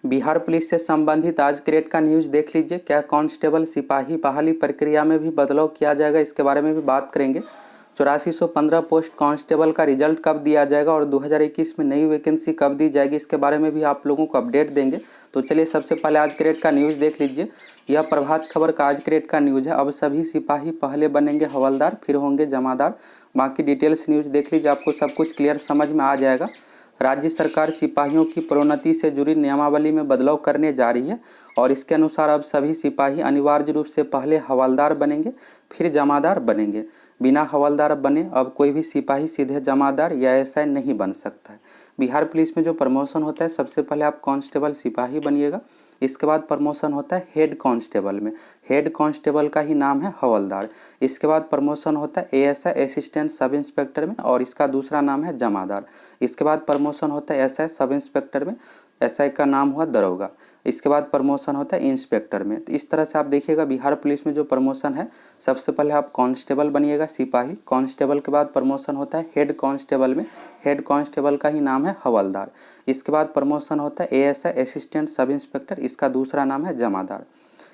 Bihar police से संबंधित आज ग्रेड का न्यूज़ देख लीजिए। क्या कांस्टेबल सिपाही बहाली प्रक्रिया में भी बदलाव किया जाएगा, इसके बारे में भी बात करेंगे। 8415 पोस्ट कांस्टेबल का रिजल्ट कब दिया जाएगा और 2021 में नई वैकेंसी कब दी जाएगी, इसके बारे में भी आप लोगों को अपडेट देंगे। तो चलिए सबसे पहले आज ग्रेड का न्यूज़ देख लीजिए। यह प्रभात खबर का आज ग्रेड का न्यूज़ है। अब सभी सिपाही पहले बनेंगे हवलदार, फिर होंगे जमादार। बाकी डिटेल्स न्यूज़ देख लीजिए, आपको सब कुछ क्लियर समझ में आ जाएगा। राज्य सरकार सिपाहियों की प्रोन्नति से जुड़ी नियमावली में बदलाव करने जा रही है और इसके अनुसार अब सभी सिपाही अनिवार्य रूप से पहले हवलदार बनेंगे, फिर जमादार बनेंगे। बिना हवलदार बने अब कोई भी सिपाही सीधे जमादार या एसआई नहीं बन सकता है। बिहार पुलिस में जो प्रमोशन होता है, सबसे पहले आप कांस्टेबल सिपाही बनिएगा, इसके बाद प्रमोशन होता है हेड कांस्टेबल में। हेड कांस्टेबल का ही नाम है हवलदार। इसके बाद प्रमोशन होता है एएसआई असिस्टेंट सब इंस्पेक्टर में और इसका दूसरा नाम है जमादार। इसके बाद प्रमोशन होता है एसआई सब इंस्पेक्टर में, एसआई का नाम हुआ दरोगा। इसके बाद प्रमोशन होता है इंस्पेक्टर में। तो इस तरह से आप देखिएगा बिहार पुलिस में जो प्रमोशन है, सबसे पहले आप कांस्टेबल बनिएगा सिपाही, कांस्टेबल के बाद प्रमोशन होता है हेड कांस्टेबल में, हेड कांस्टेबल का ही नाम है हवलदार। इसके बाद प्रमोशन होता है एएसआई असिस्टेंट सब इंस्पेक्टर, इसका दूसरा नाम है जमादार।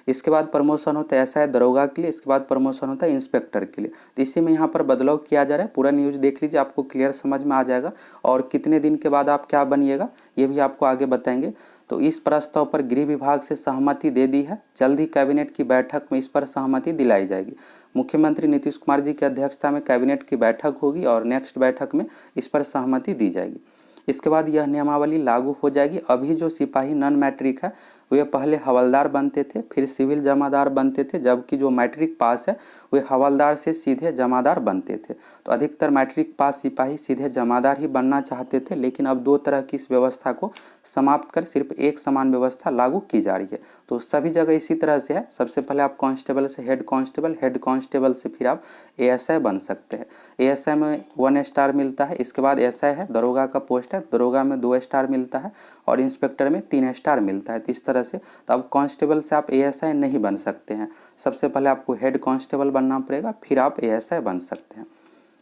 इसके बाद प्रमोशन होता है एसआई दरोगा के लिए, इसके बाद प्रमोशन होता है इंस्पेक्टर के लिए। तो इसी में यहाँ पर बदलाव किया जा रहा है। पूरा न्यूज़ देख लीजिए, आपको क्लियर समझ में आ जाएगा। और कितने दिन के बाद आप क्या बनिएगा ये भी आपको आगे बताएंगे। तो इस प्रस्ताव पर गृह विभाग से सहमति दे दी है। जल्द ही कैबिनेट की बैठक में इस पर सहमति दिलाई जाएगी। मुख्यमंत्री नीतीश कुमार जी की अध्यक्षता में कैबिनेट की बैठक होगी और नेक्स्ट बैठक में इस पर सहमति दी जाएगी। इसके बाद यह नियमावली लागू हो जाएगी। अभी जो सिपाही नॉन मैट्रिक है वे पहले हवलदार बनते थे, फिर सिविल जमादार बनते थे, जबकि जो मैट्रिक पास है वे हवलदार से सीधे जमादार बनते थे। तो अधिकतर मैट्रिक पास सिपाही सीधे जमादार ही बनना चाहते थे, लेकिन अब दो तरह की इस व्यवस्था को समाप्त कर सिर्फ एक समान व्यवस्था लागू की जा रही है। तो सभी जगह इसी तरह से है। सबसे पहले आप कांस्टेबल से हेड कांस्टेबल, हेड कांस्टेबल से फिर आप एएसआई बन सकते हैं। एएसआई में 1 स्टार मिलता है। इसके बाद एसआई है, दरोगा का पोस्ट है, दरोगा में 2 स्टार मिलता है और इंस्पेक्टर में 3 स्टार मिलता है। तो इस तरह से तो अब कांस्टेबल से आप एएसआई नहीं बन सकते हैं। सबसे पहले आपको हेड कांस्टेबल बनना पड़ेगा, फिर आप एएसआई बन सकते हैं।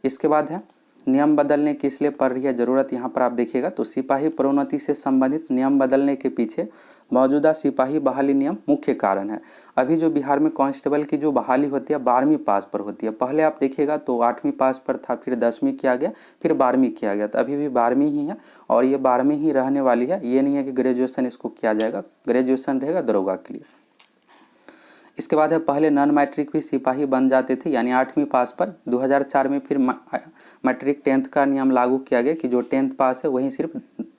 इसके बाद है नियम बदलने की इसलिए पड़ रही है ज़रूरत। यहाँ पर आप देखिएगा तो सिपाही प्रोन्नति से संबंधित नियम बदलने के पीछे मौजूदा सिपाही बहाली नियम मुख्य कारण है। अभी जो बिहार में कांस्टेबल की जो बहाली होती है 12वीं पास पर होती है। पहले आप देखिएगा तो 8वीं पास पर था, फिर 10वीं किया गया, फिर 12वीं किया गया। तो अभी भी 12वीं ही है और ये 12वीं ही रहने वाली है। ये नहीं है कि ग्रेजुएशन इसको किया जाएगा, ग्रेजुएशन रहेगा दरोगा के लिए। इसके बाद है पहले नॉन मैट्रिक भी सिपाही बन जाते थे, यानी 8वीं पास पर। 2004 में फिर मैट्रिक 10th का नियम लागू किया गया कि जो 10th पास है वही सिर्फ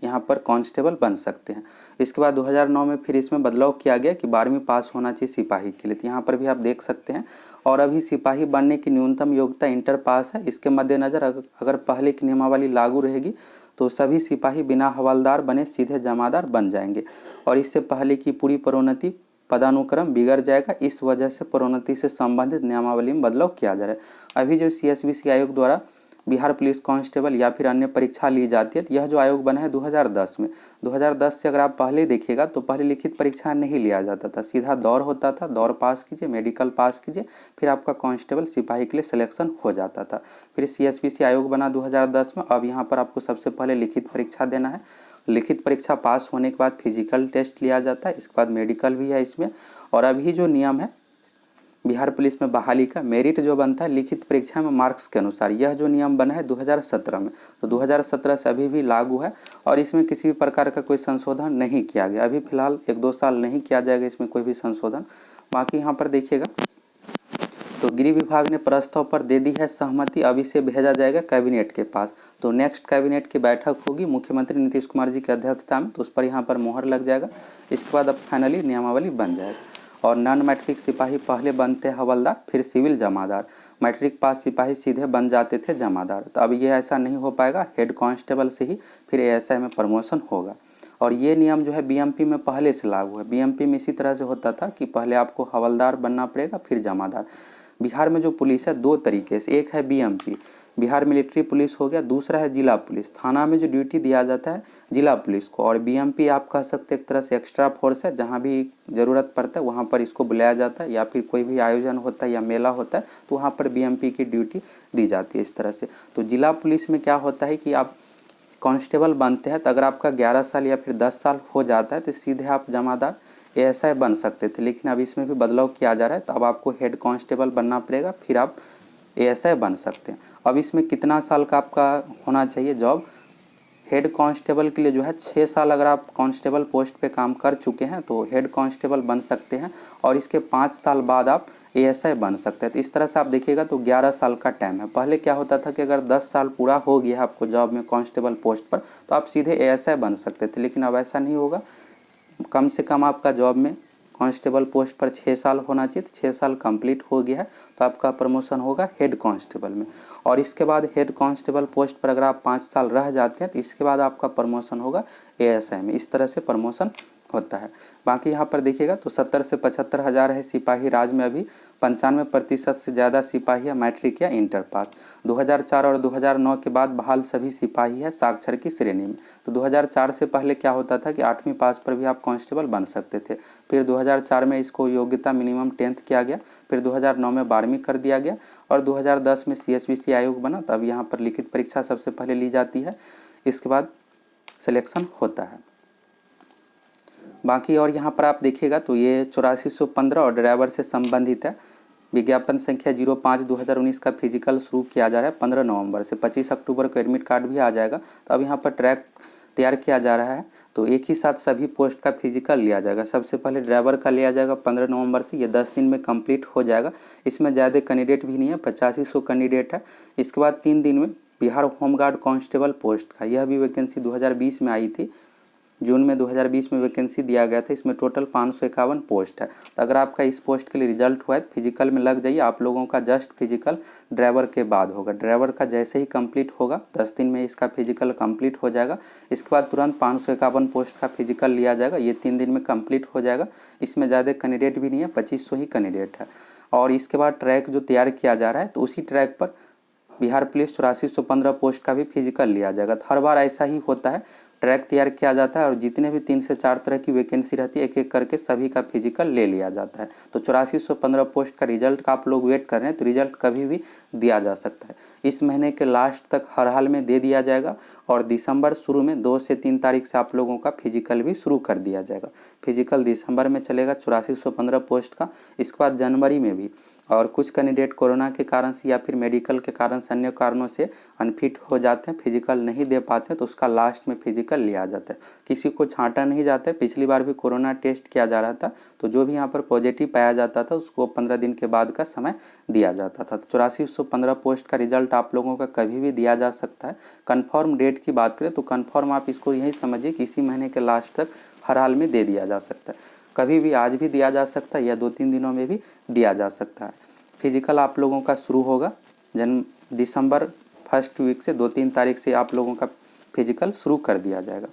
यहाँ पर कांस्टेबल बन सकते हैं। इसके बाद 2009 में फिर इसमें बदलाव किया गया कि 12वीं पास होना चाहिए सिपाही के लिए। तो यहाँ पर भी आप देख सकते हैं। और अभी सिपाही बनने की न्यूनतम योग्यता इंटर पास है। इसके मद्देनज़र अगर पहले की नियमावली लागू रहेगी तो सभी सिपाही बिना हवलदार बने सीधे जमादार बन जाएंगे और इससे पहले की पूरी प्रोन्नति पदानुक्रम बिगड़ जाएगा। इस वजह से प्रोन्नति से संबंधित नियमावली में बदलाव किया जा रहा है। अभी जो सीएसबीसी आयोग द्वारा बिहार पुलिस कांस्टेबल या फिर अन्य परीक्षा ली जाती है, यह जो आयोग बना है 2010 में। 2010 से अगर आप पहले देखिएगा तो पहले लिखित परीक्षा नहीं लिया जाता था, सीधा दौर होता था। दौर पास कीजिए, मेडिकल पास कीजिए, फिर आपका कांस्टेबल सिपाही के लिए सिलेक्शन हो जाता था। फिर सीएसबीसी आयोग बना 2010 में। अब यहाँ पर आपको सबसे पहले लिखित परीक्षा देना है। लिखित परीक्षा पास होने के बाद फिजिकल टेस्ट लिया जाता है, इसके बाद मेडिकल भी है इसमें। और अभी जो नियम है बिहार पुलिस में बहाली का, मेरिट जो बनता है लिखित परीक्षा में मार्क्स के अनुसार, यह जो नियम बना है 2017 में। तो 2017 से अभी भी लागू है और इसमें किसी भी प्रकार का कोई संशोधन नहीं किया गया। अभी फिलहाल 1-2 साल नहीं किया जाएगा इसमें कोई भी संशोधन। बाकी यहाँ पर देखिएगा तो गृह विभाग ने प्रस्ताव पर दे दी है सहमति। अब इसे भेजा जाएगा कैबिनेट के पास। तो नेक्स्ट कैबिनेट की बैठक होगी मुख्यमंत्री नीतीश कुमार जी की अध्यक्षता में, तो उस पर यहाँ पर मोहर लग जाएगा। इसके बाद अब फाइनली नियमावली बन जाएगा। और नॉन मैट्रिक सिपाही पहले बनते हवलदार, फिर सिविल जमादार। मैट्रिक पास सिपाही सीधे बन जाते थे जमादार। तो अब ये ऐसा नहीं हो पाएगा, हेड कांस्टेबल से ही फिर एएसआई में प्रमोशन होगा। और ये नियम जो है बीएमपी में पहले से लागू है। बीएमपी में इसी तरह से होता था कि पहले आपको हवलदार बनना पड़ेगा, फिर जमादार। बिहार में जो पुलिस है 2 तरीके से, एक है बीएमपी, बिहार मिलिट्री पुलिस हो गया, दूसरा है जिला पुलिस। थाना में जो ड्यूटी दिया जाता है जिला पुलिस को, और बीएमपी आप कह सकते हैं एक तरह से एक्स्ट्रा फोर्स है। जहाँ भी ज़रूरत पड़ता है वहाँ पर इसको बुलाया जाता है, या फिर कोई भी आयोजन होता है या मेला होता है तो वहाँ पर बीएमपी की ड्यूटी दी जाती है इस तरह से। तो जिला पुलिस में क्या होता है कि आप कांस्टेबल बनते हैं तो अगर आपका 11 साल या फिर 10 साल हो जाता है तो सीधे आप जमादार एएसआई बन सकते थे, लेकिन अब इसमें भी बदलाव किया जा रहा है। तो अब आपको हेड कांस्टेबल बनना पड़ेगा, फिर आप एएसआई बन सकते हैं। अब इसमें कितना साल का आपका होना चाहिए जॉब? हेड कांस्टेबल के लिए जो है 6 साल अगर आप कांस्टेबल पोस्ट पे काम कर चुके हैं तो हेड कांस्टेबल बन सकते हैं, और इसके 5 साल बाद आप एएसआई बन सकते हैं। तो इस तरह से आप देखिएगा तो 11 साल का टाइम है। पहले क्या होता था कि अगर 10 साल पूरा हो गया आपको जॉब में कांस्टेबल पोस्ट पर तो आप सीधे एएसआई बन सकते थे, लेकिन अब ऐसा नहीं होगा। कम से कम आपका जॉब में कांस्टेबल पोस्ट पर 6 साल होना चाहिए। तो 6 साल कंप्लीट हो गया है तो आपका प्रमोशन होगा हेड कांस्टेबल में, और इसके बाद हेड कांस्टेबल पोस्ट पर अगर आप 5 साल रह जाते हैं तो इसके बाद आपका प्रमोशन होगा एएसआई में। इस तरह से प्रमोशन होता है। बाकी यहाँ पर देखिएगा तो 70 से 75 हज़ार है सिपाही राज में। अभी 95% से ज़्यादा सिपाही है मैट्रिक या इंटर पास। 2004 और 2009 के बाद बहाल सभी सिपाही है साक्षर की श्रेणी में। तो 2004 से पहले क्या होता था कि 8वीं पास पर भी आप कांस्टेबल बन सकते थे। फिर 2004 में इसको योग्यता मिनिमम 10th किया गया। फिर 2009 में 12वीं कर दिया गया, और 2010 में CSBC आयोग बना। तब यहाँ पर लिखित परीक्षा सबसे पहले ली जाती है, इसके बाद सिलेक्शन होता है। बाकी और यहाँ पर आप देखिएगा तो ये 8415 और ड्राइवर से संबंधित है। विज्ञापन संख्या 05/2019 का फिजिकल शुरू किया जा रहा है 15 नवंबर से। 25 अक्टूबर को एडमिट कार्ड भी आ जाएगा। तो अब यहाँ पर ट्रैक तैयार किया जा रहा है, तो एक ही साथ सभी पोस्ट का फिजिकल लिया जाएगा। सबसे पहले ड्राइवर का लिया जाएगा 15 नवंबर से। ये 10 दिन में कंप्लीट हो जाएगा। इसमें ज़्यादा कैंडिडेट भी नहीं है, 8500 कैंडिडेट है। इसके बाद 3 दिन में बिहार होमगार्ड कांस्टेबल पोस्ट का, यह भी वैकेंसी 2020 में आई थी। जून में 2020 में वैकेंसी दिया गया था। इसमें टोटल 551 पोस्ट है। तो अगर आपका इस पोस्ट के लिए रिजल्ट हुआ है फिजिकल में लग जाइए। आप लोगों का जस्ट फिजिकल ड्राइवर के बाद होगा। ड्राइवर का जैसे ही कंप्लीट होगा 10 दिन में इसका फिजिकल कंप्लीट हो जाएगा। इसके बाद तुरंत 551 पोस्ट का फिजिकल लिया जाएगा। ये 3 दिन में कंप्लीट हो जाएगा। इसमें ज़्यादा कैंडिडेट भी नहीं है, 2500 ही कैंडिडेट है। और इसके बाद ट्रैक जो तैयार किया जा रहा है तो उसी ट्रैक पर बिहार पुलिस 8415 पोस्ट का भी फिजिकल लिया जाएगा। तो हर बार ऐसा ही होता है, ट्रैक तैयार किया जाता है और जितने भी 3 से 4 तरह की वैकेंसी रहती है एक एक करके सभी का फिजिकल ले लिया जाता है। तो 8415 पोस्ट का रिजल्ट का आप लोग वेट कर रहे हैं तो रिजल्ट कभी भी दिया जा सकता है। इस महीने के लास्ट तक हर हाल में दे दिया जाएगा, और दिसंबर शुरू में 2 से 3 तारीख से आप लोगों का फिजिकल भी शुरू कर दिया जाएगा। फिजिकल दिसंबर में चलेगा 8415 पोस्ट का। इसके बाद जनवरी में भी, और कुछ कैंडिडेट कोरोना के कारण से या फिर मेडिकल के कारण से अन्य कारणों से अनफिट हो जाते हैं, फिजिकल नहीं दे पाते हैं, तो उसका लास्ट में फिजिकल लिया जाता है। किसी को छांटा नहीं जाता है। पिछली बार भी कोरोना टेस्ट किया जा रहा था तो जो भी यहाँ पर पॉजिटिव पाया जाता था उसको 15 दिन के बाद का समय दिया जाता था। तो 8415 पोस्ट का रिजल्ट आप लोगों का कभी भी दिया जा सकता है। कन्फर्म डेट की बात करें तो कन्फर्म आप इसको यही समझिए कि इसी महीने के लास्ट तक हर हाल में दे दिया जा सकता है। कभी भी आज भी दिया जा सकता है या 2-3 दिनों में भी दिया जा सकता है। फिजिकल आप लोगों का शुरू होगा दिसंबर फर्स्ट वीक से 2-3 तारीख से आप लोगों का फिजिकल शुरू कर दिया जाएगा।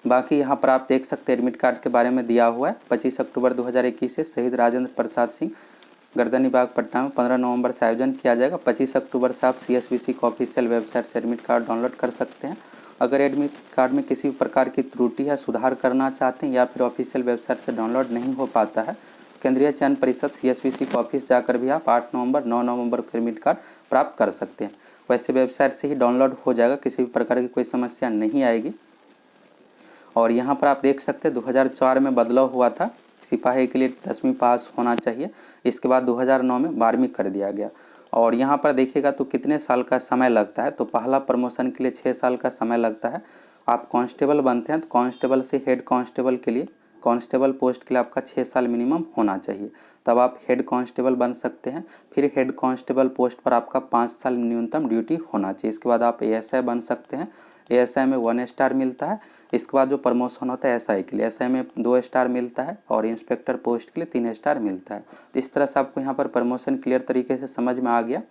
बाकी यहाँ पर आप देख सकते हैं एडमिट कार्ड के बारे में दिया हुआ है। 25 अक्टूबर 2021 से शहीद राजेंद्र प्रसाद सिंह गर्दनी बाग पटना में 15 नवंबर से आयोजन किया जाएगा। 25 अक्टूबर से आप CSBC का ऑफिशियल वेबसाइट से एडमिट कार्ड डाउनलोड कर सकते हैं। अगर एडमिट कार्ड में किसी प्रकार की त्रुटि है, सुधार करना चाहते हैं या फिर ऑफिशियल वेबसाइट से डाउनलोड नहीं हो पाता है, केंद्रीय चयन परिषद CSBC के ऑफिस जाकर भी आप 8 नवंबर 9 नवंबर को एडमिट कार्ड प्राप्त कर सकते हैं। वैसे वेबसाइट से ही डाउनलोड हो जाएगा, किसी भी प्रकार की कोई समस्या नहीं आएगी। और यहाँ पर आप देख सकते हैं 2004 में बदलाव हुआ था, सिपाही के लिए 10वीं पास होना चाहिए। इसके बाद 2009 में 12वीं कर दिया गया। और यहाँ पर देखिएगा तो कितने साल का समय लगता है, तो पहला प्रमोशन के लिए 6 साल का समय लगता है। आप कांस्टेबल बनते हैं तो कांस्टेबल से हेड कांस्टेबल के लिए, कांस्टेबल पोस्ट के लिए आपका 6 साल मिनिमम होना चाहिए, तब आप हेड कांस्टेबल बन सकते हैं। फिर हेड कांस्टेबल पोस्ट पर आपका 5 साल न्यूनतम ड्यूटी होना चाहिए। इसके बाद आप ASI बन सकते हैं। ASI में 1 स्टार मिलता है। इसके बाद जो प्रमोशन होता है SI के लिए, SI में 2 स्टार मिलता है, और इंस्पेक्टर पोस्ट के लिए 3 स्टार मिलता है। तो इस तरह से आपको यहाँ पर प्रमोशन क्लियर तरीके से समझ में आ गया।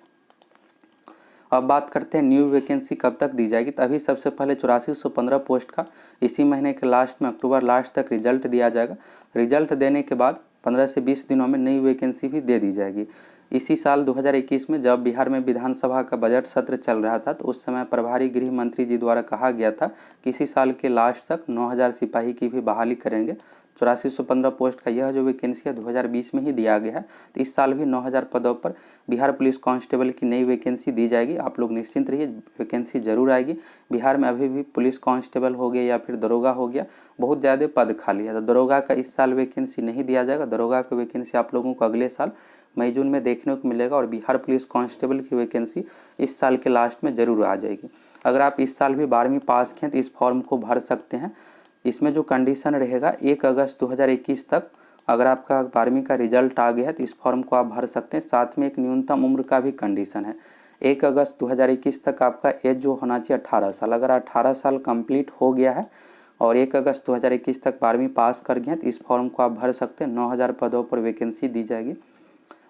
अब बात करते हैं न्यू वैकेंसी कब तक दी जाएगी। तो अभी सबसे पहले 8415 पोस्ट का इसी महीने के लास्ट में, अक्टूबर लास्ट तक रिजल्ट दिया जाएगा। रिजल्ट देने के बाद 15 से 20 दिनों में नई वैकेंसी भी दे दी जाएगी। इसी साल 2021 में जब बिहार में विधानसभा का बजट सत्र चल रहा था तो उस समय प्रभारी गृह मंत्री जी द्वारा कहा गया था कि इसी साल के लास्ट तक 9000 सिपाही की भी बहाली करेंगे। 8415 पोस्ट का यह जो वैकेंसी है 2020 में ही दिया गया है, तो इस साल भी 9000 पदों पर बिहार पुलिस कांस्टेबल की नई वैकेंसी दी जाएगी। आप लोग निश्चिंत रहिए, वैकेंसी जरूर आएगी। बिहार में अभी भी पुलिस कांस्टेबल हो गया या फिर दरोगा हो गया, बहुत ज़्यादा पद खाली है, तो दरोगा का इस साल वैकेंसी नहीं दिया जाएगा। दरोगा का वैकेंसी आप लोगों को अगले साल मई जून में देखने को मिलेगा और बिहार पुलिस कांस्टेबल की वैकेंसी इस साल के लास्ट में ज़रूर आ जाएगी। अगर आप इस साल भी 12वीं पास किए तो इस फॉर्म को भर सकते हैं। इसमें जो कंडीशन रहेगा 1 अगस्त 2021 तक अगर आपका 12वीं का रिजल्ट आ गया है तो इस फॉर्म को आप भर सकते हैं। साथ में एक न्यूनतम उम्र का भी कंडीशन है। 1 अगस्त 2021 तक आपका एज जो होना चाहिए 18 साल, अगर 18 साल कंप्लीट हो गया है और 1 अगस्त 2021 तक 12वीं पास कर गए हैं तो इस फॉर्म को आप भर सकते हैं। 9000 पदों पर वैकेंसी दी जाएगी।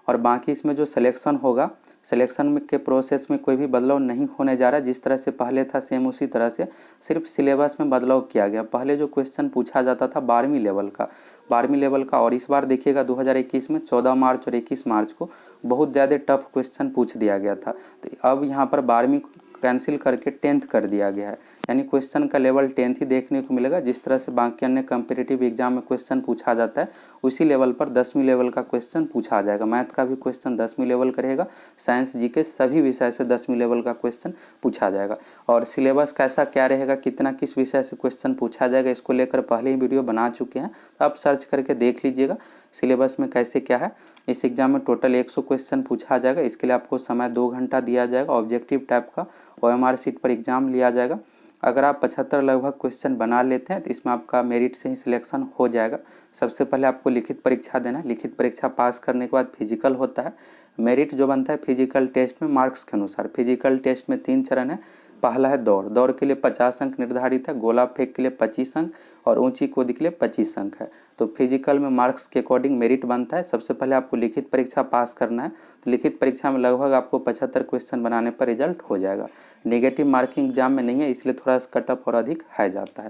और बाकी इसमें जो सिलेक्शन होगा, सिलेक्शन के प्रोसेस में कोई भी बदलाव नहीं होने जा रहा है। जिस तरह से पहले था सेम उसी तरह से, सिर्फ सिलेबस में बदलाव किया गया। पहले जो क्वेश्चन पूछा जाता था 12वीं लेवल का और इस बार देखिएगा 2021 में 14 मार्च और 21 मार्च को बहुत ज़्यादा टफ क्वेश्चन पूछ दिया गया था। तो अब यहाँ पर 12वीं कैंसिल करके 10th कर दिया गया है, यानी क्वेश्चन का लेवल 10th ही देखने को मिलेगा। जिस तरह से बाकी अन्य कम्पिटिटिव एग्जाम में क्वेश्चन पूछा जाता है उसी लेवल पर 10वीं लेवल का क्वेश्चन पूछा जाएगा। मैथ का भी क्वेश्चन 10वीं लेवल का रहेगा, साइंस जीके सभी विषय से 10वीं लेवल का क्वेश्चन पूछा जाएगा। और सिलेबस कैसा क्या रहेगा, कितना किस विषय से क्वेश्चन पूछा जाएगा, इसको लेकर पहले ही वीडियो बना चुके हैं, तो आप सर्च करके देख लीजिएगा सिलेबस में कैसे क्या है। इस एग्जाम में टोटल 100 क्वेश्चन पूछा जाएगा। इसके लिए आपको समय 2 घंटा दिया जाएगा। ऑब्जेक्टिव टाइप का OMR शीट पर एग्जाम लिया जाएगा। अगर आप 75 लगभग क्वेश्चन बना लेते हैं तो इसमें आपका मेरिट से ही सिलेक्शन हो जाएगा। सबसे पहले आपको लिखित परीक्षा देना है। लिखित परीक्षा पास करने के बाद फिजिकल होता है। मेरिट जो बनता है फिजिकल टेस्ट में मार्क्स के अनुसार। फिजिकल टेस्ट में 3 चरण है। पहला है दौड़, दौड़ के लिए 50 अंक निर्धारित है। गोला फेंक के लिए 25 अंक और ऊंची कूद के लिए 25 अंक है। तो फिजिकल में मार्क्स के अकॉर्डिंग मेरिट बनता है। सबसे पहले आपको लिखित परीक्षा पास करना है। तो लिखित परीक्षा में लगभग आपको 75 क्वेश्चन बनाने पर रिजल्ट हो जाएगा। नेगेटिव मार्किंग एग्जाम में नहीं है, इसलिए थोड़ा सा कट ऑफ और अधिक है जाता है।